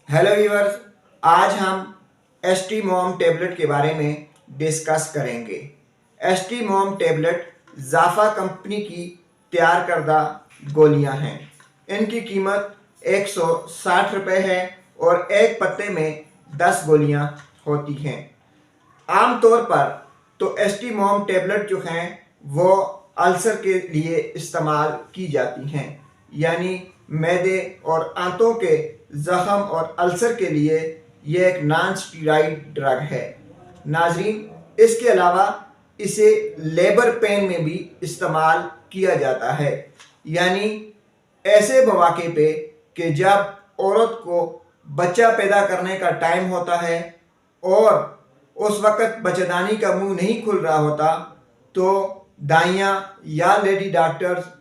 Hello viewers, आज हम ST mom tablet के बारे में डिस्कस करेंगे। एसटी मॉम टेबलेट जाफा कंपनी की तैयार करदा गोलियां हैं। इनकी कीमत 160 रुपये है और एक पत्ते में 10 गोलियां होती हैं। आम तौर पर तो एसटी मॉम टेबलेट जो हैं वो अल्सर के लिए इस्तेमाल की जाती हैं, यानी मैदे और आंतों के ज़ख़म और अल्सर के लिए ये एक नॉन स्टीरॉइड ड्रग है। नाजरीन, इसके अलावा इसे लेबर पेन में भी इस्तेमाल किया जाता है, यानी ऐसे मौके पे कि जब औरत को बच्चा पैदा करने का टाइम होता है और उस वक़्त बच्चेदानी का मुंह नहीं खुल रहा होता, तो दाइयाँ या लेडी डॉक्टर्स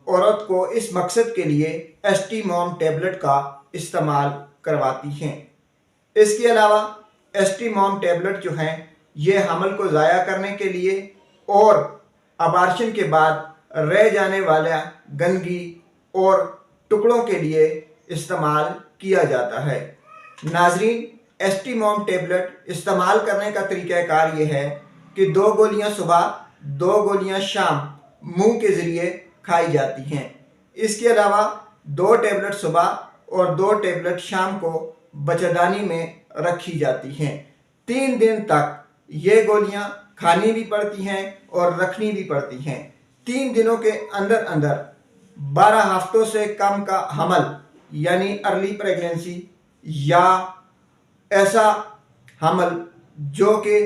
औरत को इस मकसद के लिए एसटी मॉम टेबलेट का इस्तेमाल करवाती हैं। इसके अलावा एसटी मॉम टेबलेट जो हैं ये हमल को ज़ाया करने के लिए और अबार्शन के बाद रह जाने वाला गंदगी और टुकड़ों के लिए इस्तेमाल किया जाता है। नाजरीन, एसटी मॉम टेबलेट इस्तेमाल करने का तरीक़ाकार ये है कि 2 गोलियां सुबह, 2 गोलियां शाम मुंह के ज़रिए खाई जाती हैं। इसके अलावा 2 टेबलेट सुबह और 2 टेबलेट शाम को बच्चेदानी में रखी जाती हैं। 3 दिन तक ये गोलियां खानी भी पड़ती हैं और रखनी भी पड़ती हैं। 3 दिनों के अंदर अंदर 12 हफ्तों से कम का हमल यानी अर्ली प्रेगनेंसी या ऐसा हमल जो कि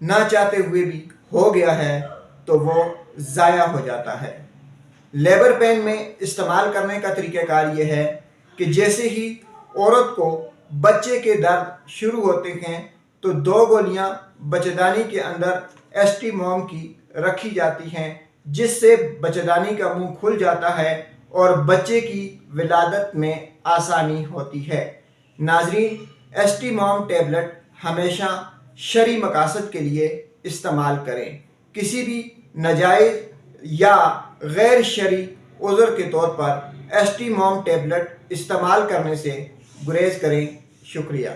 ना चाहते हुए भी हो गया है तो वो ज़ाया हो जाता है। लेबर पेन में इस्तेमाल करने का तरीक़ाकार ये है कि जैसे ही औरत को बच्चे के दर्द शुरू होते हैं तो 2 गोलियां बच्चेदानी के अंदर एसटी मॉम की रखी जाती हैं, जिससे बच्चेदानी का मुंह खुल जाता है और बच्चे की विलादत में आसानी होती है। नाजरीन, एसटी मॉम टेबलेट हमेशा शरई मकासद के लिए इस्तेमाल करें। किसी भी नाजायज़ या गैर शरई उज़र के तौर पर एसटी मॉम टेबलेट इस्तेमाल करने से गुरेज करें। शुक्रिया।